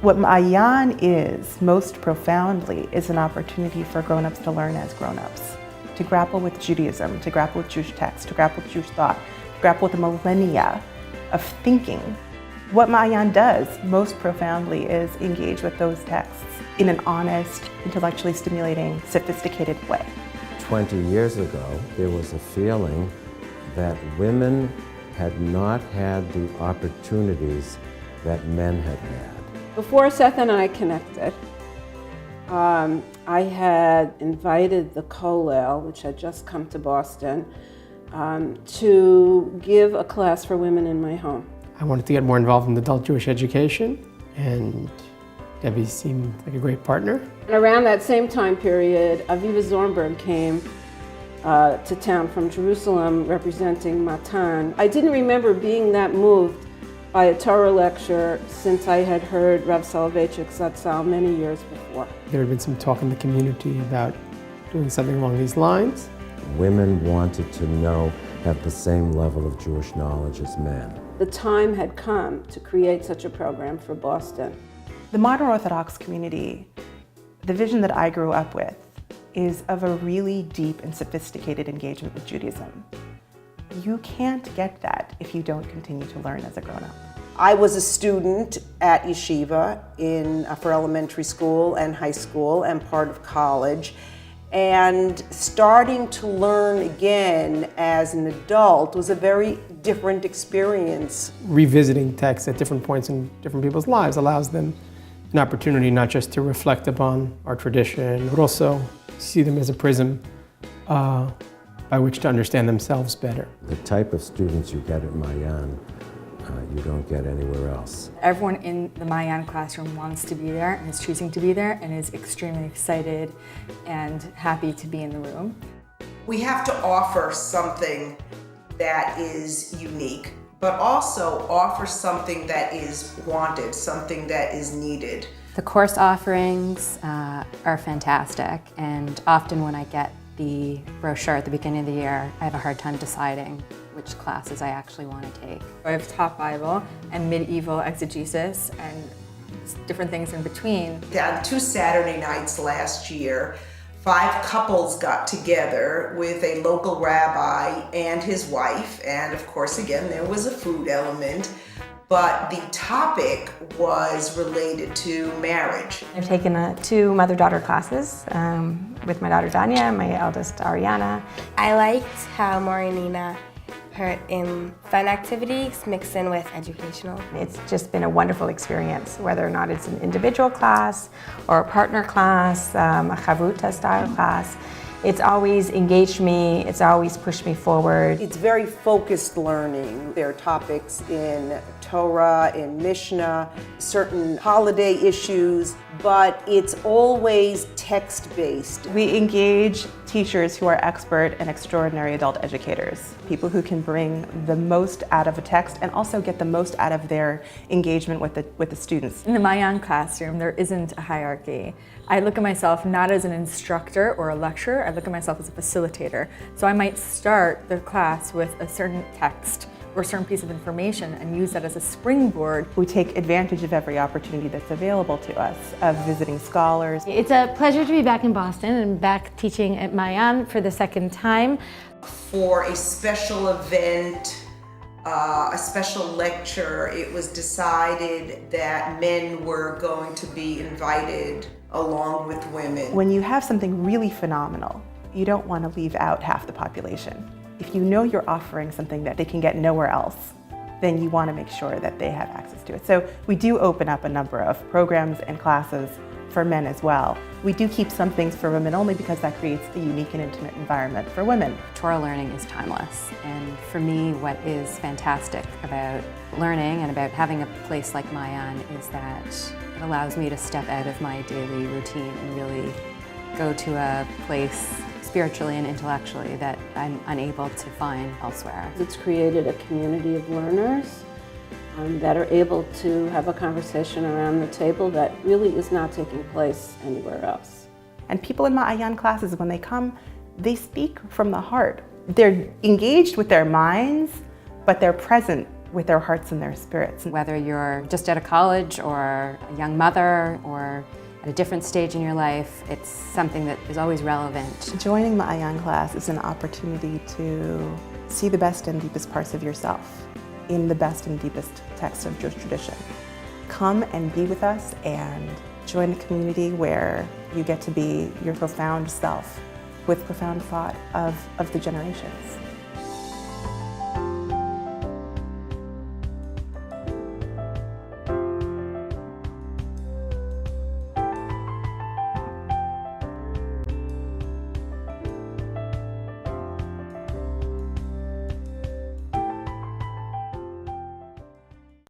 What Ma'ayan is, most profoundly, is an opportunity for grown-ups to learn as grown-ups, to grapple with Judaism, to grapple with Jewish texts, to grapple with Jewish thought, to grapple with the millennia of thinking. What Ma'ayan does, most profoundly, is engage with those texts in an honest, intellectually stimulating, sophisticated way. 20 years ago, there was a feeling that women had not had the opportunities that men had had. Before Seth and I connected, I had invited the Kollel, which had just come to Boston, to give a class for women in my home. I wanted to get more involved in adult Jewish education, and Debbie seemed like a great partner. And around that same time period, Aviva Zornberg came to town from Jerusalem representing Matan. I didn't remember being that moved by a Torah lecture since I had heard Rav Soloveitchik Zatzal many years before. There had been some talk in the community about doing something along these lines. Women wanted to have the same level of Jewish knowledge as men. The time had come to create such a program for Boston. The modern Orthodox community, the vision that I grew up with, is of a really deep and sophisticated engagement with Judaism. You can't get that if you don't continue to learn as a grown-up. I was a student at yeshiva for elementary school and high school and part of college. And starting to learn again as an adult was a very different experience. Revisiting texts at different points in different people's lives allows them an opportunity not just to reflect upon our tradition, but also see them as a prism by which to understand themselves better. The type of students you get at Ma'ayan, you don't get anywhere else. Everyone in the Ma'ayan classroom wants to be there and is choosing to be there and is extremely excited and happy to be in the room. We have to offer something that is unique, but also offer something that is wanted, something that is needed. The course offerings are fantastic, and often when I get the brochure at the beginning of the year, I have a hard time deciding which classes I actually want to take. I have Top Bible and Medieval Exegesis and different things in between. On 2 Saturday nights last year, 5 couples got together with a local rabbi and his wife, and of course, again, there was a food element, but the topic was related to marriage. I've taken 2 mother-daughter classes with my daughter Danya and my eldest Ariana. I liked how Maureenina put in fun activities mixed in with educational. It's just been a wonderful experience, whether or not it's an individual class or a partner class, a chavruta style class. It's always engaged me, it's always pushed me forward. It's very focused learning. There are topics in Torah, in Mishnah, certain holiday issues, but it's always text-based. We engage teachers who are expert and extraordinary adult educators, people who can bring the most out of a text and also get the most out of their engagement with the students. In the Ma'ayan classroom, there isn't a hierarchy. I look at myself not as an instructor or a lecturer, I look at myself as a facilitator. So I might start the class with a certain text or a certain piece of information and use that as a springboard. We take advantage of every opportunity that's available to us, of visiting scholars. It's a pleasure to be back in Boston and back teaching at Ma'ayan for the second time. For a special event, a special lecture, it was decided that men were going to be invited along with women. When you have something really phenomenal, you don't want to leave out half the population. If you know you're offering something that they can get nowhere else, then you want to make sure that they have access to it. So we do open up a number of programs and classes for men as well. We do keep some things for women only because that creates a unique and intimate environment for women. Torah learning is timeless, and for me what is fantastic about learning and about having a place like Ma'ayan is that it allows me to step out of my daily routine and really go to a place spiritually and intellectually that I'm unable to find elsewhere. It's created a community of learners that are able to have a conversation around the table that really is not taking place anywhere else. And people in Ma'ayan classes, when they come, they speak from the heart. They're engaged with their minds, but they're present with their hearts and their spirits. Whether you're just out of college or a young mother or at a different stage in your life, it's something that is always relevant. Joining Ma'ayan class is an opportunity to see the best and deepest parts of yourself in the best and deepest texts of Jewish tradition. Come and be with us and join a community where you get to be your profound self with profound thought of the generations.